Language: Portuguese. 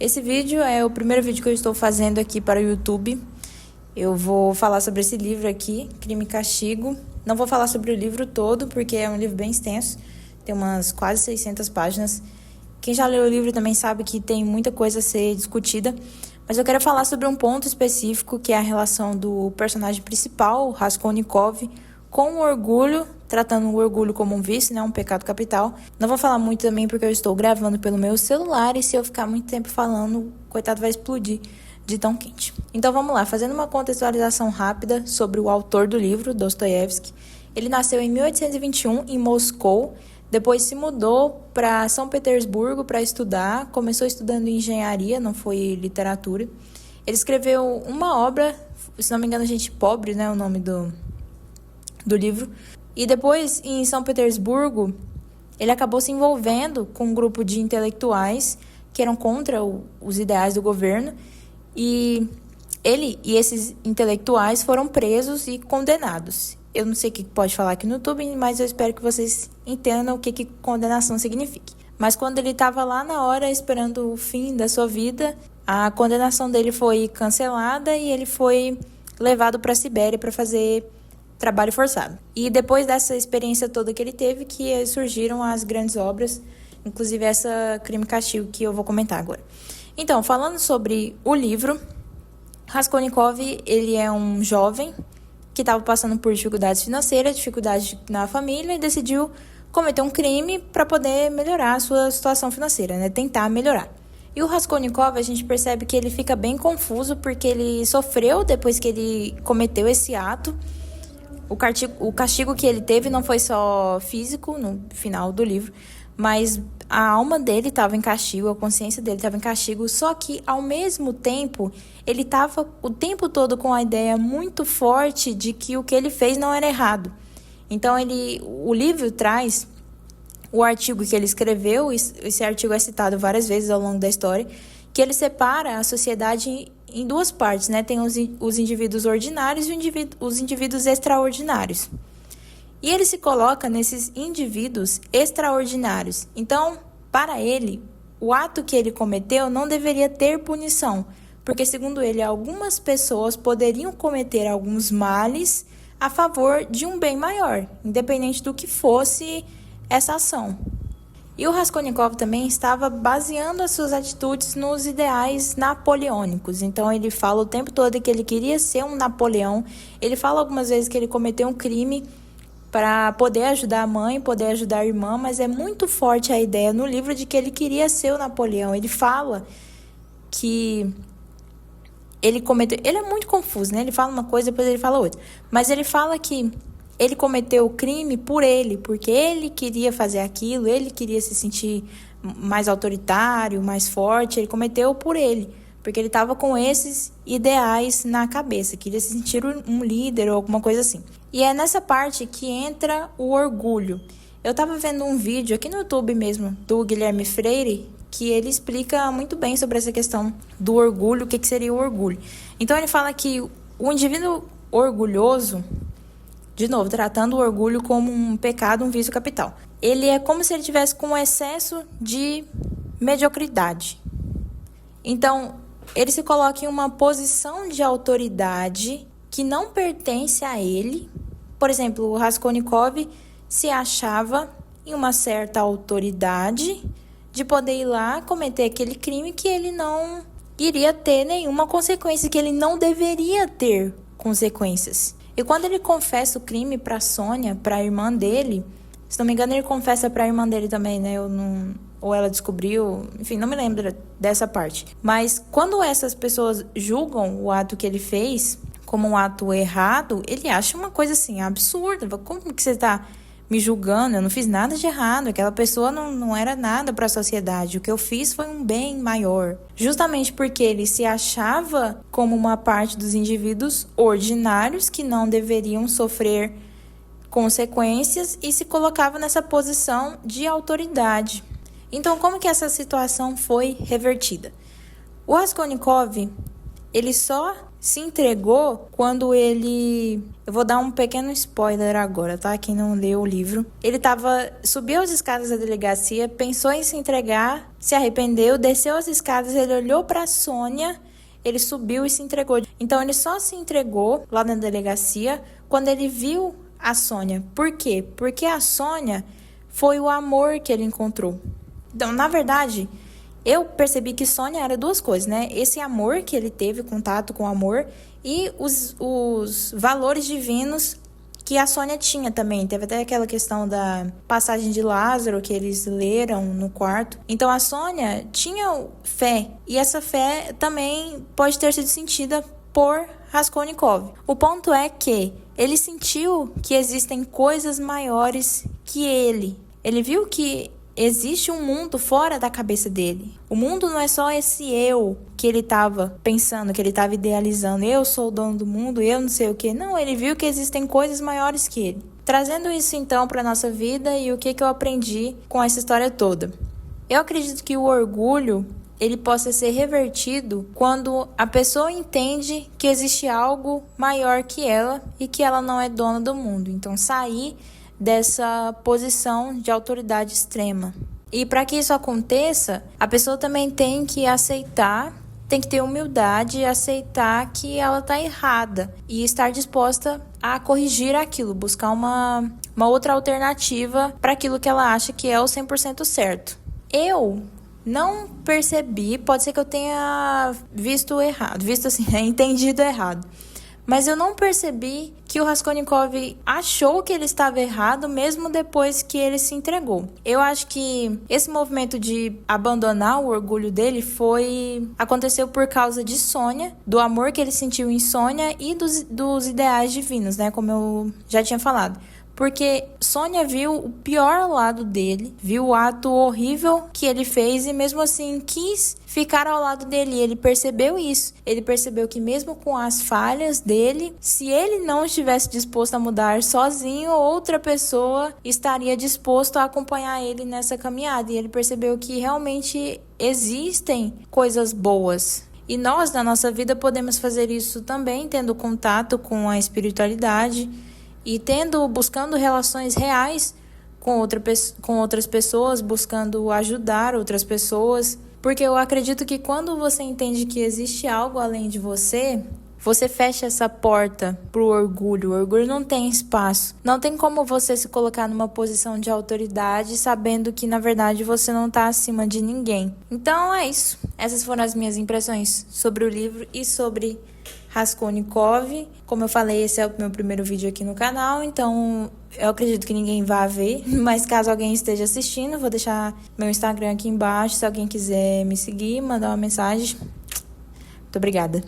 Esse vídeo é o primeiro vídeo que eu estou fazendo aqui para o YouTube. Eu vou falar sobre esse livro aqui, Crime e Castigo. Não vou falar sobre o livro todo, porque é um livro bem extenso. Tem umas quase 600 páginas. Quem já leu o livro também sabe que tem muita coisa a ser discutida. Mas eu quero falar sobre um ponto específico, que é a relação do personagem principal, Raskolnikov, com o orgulho, tratando o orgulho como um vício, né, um pecado capital. Não vou falar muito também porque eu estou gravando pelo meu celular e se eu ficar muito tempo falando, coitado, vai explodir de tão quente. Então vamos lá, fazendo uma contextualização rápida sobre o autor do livro, Dostoiévski. Ele nasceu em 1821 em Moscou, depois se mudou para São Petersburgo para estudar, começou estudando engenharia, não foi literatura. Ele escreveu uma obra, se não me engano, Gente Pobre, né, o nome do livro. E depois, em São Petersburgo, ele acabou se envolvendo com um grupo de intelectuais que eram contra os ideais do governo. E ele e esses intelectuais foram presos e condenados. Eu não sei o que pode falar aqui no YouTube, mas eu espero que vocês entendam o que condenação significa. Mas quando ele estava lá na hora, esperando o fim da sua vida, a condenação dele foi cancelada e ele foi levado para a Sibéria para fazer trabalho forçado. E depois dessa experiência toda que ele teve, que surgiram as grandes obras, inclusive essa Crime e Castigo que eu vou comentar agora. Então, falando sobre o livro, Raskolnikov, ele é um jovem que estava passando por dificuldades financeiras, dificuldades na família e decidiu cometer um crime para poder melhorar a sua situação financeira, né? Tentar melhorar. E o Raskolnikov, a gente percebe que ele fica bem confuso porque ele sofreu depois que ele cometeu esse ato. O castigo que ele teve não foi só físico no final do livro, mas a alma dele estava em castigo, a consciência dele estava em castigo, só que ao mesmo tempo ele estava o tempo todo com a ideia muito forte de que o que ele fez não era errado. Então o livro traz o artigo que ele escreveu, esse artigo é citado várias vezes ao longo da história, que ele separa a sociedade em duas partes, né? Tem os indivíduos ordinários e os indivíduos extraordinários. E ele se coloca nesses indivíduos extraordinários. Então, para ele, o ato que ele cometeu não deveria ter punição, porque, segundo ele, algumas pessoas poderiam cometer alguns males a favor de um bem maior, independente do que fosse essa ação. E o Raskolnikov também estava baseando as suas atitudes nos ideais napoleônicos. Então ele fala o tempo todo que ele queria ser um Napoleão. Ele fala algumas vezes que ele cometeu um crime para poder ajudar a mãe, poder ajudar a irmã, mas é muito forte a ideia no livro de que ele queria ser o Napoleão. Ele fala que ele cometeu... Ele é muito confuso, né? Ele fala uma coisa, depois ele fala outra. Mas ele fala que ele cometeu o crime por ele, porque ele queria fazer aquilo, ele queria se sentir mais autoritário, mais forte. Ele cometeu por ele, porque ele estava com esses ideais na cabeça, queria se sentir um líder ou alguma coisa assim. E é nessa parte que entra o orgulho. Eu estava vendo um vídeo aqui no YouTube mesmo, do Guilherme Freire, que ele explica muito bem sobre essa questão do orgulho, o que seria o orgulho. Então ele fala que o indivíduo orgulhoso, de novo, tratando o orgulho como um pecado, um vício capital. Ele é como se ele tivesse com um excesso de mediocridade. Então, ele se coloca em uma posição de autoridade que não pertence a ele. Por exemplo, o Raskolnikov se achava em uma certa autoridade de poder ir lá cometer aquele crime que ele não iria ter nenhuma consequência, que ele não deveria ter consequências. E quando ele confessa o crime para Sônia, para a irmã dele, se não me engano ele confessa para a irmã dele também, né? Ou ela descobriu, enfim, não me lembro dessa parte. Mas quando essas pessoas julgam o ato que ele fez como um ato errado, ele acha uma coisa assim absurda. Como que você está me julgando? Eu não fiz nada de errado, aquela pessoa não era nada para a sociedade, o que eu fiz foi um bem maior. Justamente porque ele se achava como uma parte dos indivíduos ordinários que não deveriam sofrer consequências e se colocava nessa posição de autoridade. Então, como que essa situação foi revertida? O Raskolnikov, ele só se entregou quando ele... Eu vou dar um pequeno spoiler agora, tá? Quem não leu o livro. Ele subiu as escadas da delegacia, pensou em se entregar, se arrependeu, desceu as escadas, ele olhou pra Sônia, ele subiu e se entregou. Então ele só se entregou lá na delegacia quando ele viu a Sônia. Por quê? Porque a Sônia foi o amor que ele encontrou. Então, na verdade, eu percebi que Sônia era duas coisas, né? Esse amor que ele teve, contato com o amor, e os valores divinos que a Sônia tinha também. Teve até aquela questão da passagem de Lázaro que eles leram no quarto. Então a Sônia tinha fé, e essa fé também pode ter sido sentida por Raskolnikov. O ponto é que ele sentiu que existem coisas maiores que ele. Ele viu que existe um mundo fora da cabeça dele. O mundo não é só esse eu que ele estava pensando, que ele estava idealizando. Eu sou o dono do mundo, eu não sei o que. Não, ele viu que existem coisas maiores que ele. Trazendo isso então para a nossa vida e o que eu aprendi com essa história toda. Eu acredito que o orgulho, ele possa ser revertido quando a pessoa entende que existe algo maior que ela e que ela não é dona do mundo. Então sair dessa posição de autoridade extrema. E para que isso aconteça, a pessoa também tem que aceitar, tem que ter humildade e aceitar que ela está errada e estar disposta a corrigir aquilo, buscar uma outra alternativa para aquilo que ela acha que é o 100% certo. Eu não percebi, pode ser que eu tenha visto assim, entendido errado. Mas eu não percebi que o Raskolnikov achou que ele estava errado mesmo depois que ele se entregou. Eu acho que esse movimento de abandonar o orgulho dele aconteceu por causa de Sônia, do amor que ele sentiu em Sônia e dos ideais divinos, né? Como eu já tinha falado. Porque Sônia viu o pior lado dele, viu o ato horrível que ele fez e mesmo assim quis ficar ao lado dele. Ele percebeu isso. Ele percebeu que mesmo com as falhas dele, se ele não estivesse disposto a mudar sozinho, outra pessoa estaria disposto a acompanhar ele nessa caminhada. E ele percebeu que realmente existem coisas boas. E nós, na nossa vida, podemos fazer isso também, tendo contato com a espiritualidade e buscando relações reais com outras pessoas, buscando ajudar outras pessoas. Porque eu acredito que quando você entende que existe algo além de você, você fecha essa porta pro orgulho. O orgulho não tem espaço. Não tem como você se colocar numa posição de autoridade sabendo que, na verdade, você não está acima de ninguém. Então, é isso. Essas foram as minhas impressões sobre o livro e sobre Raskolnikov. Como eu falei, esse é o meu primeiro vídeo aqui no canal, então eu acredito que ninguém vá ver, mas caso alguém esteja assistindo, vou deixar meu Instagram aqui embaixo, se alguém quiser me seguir, mandar uma mensagem. Muito obrigada.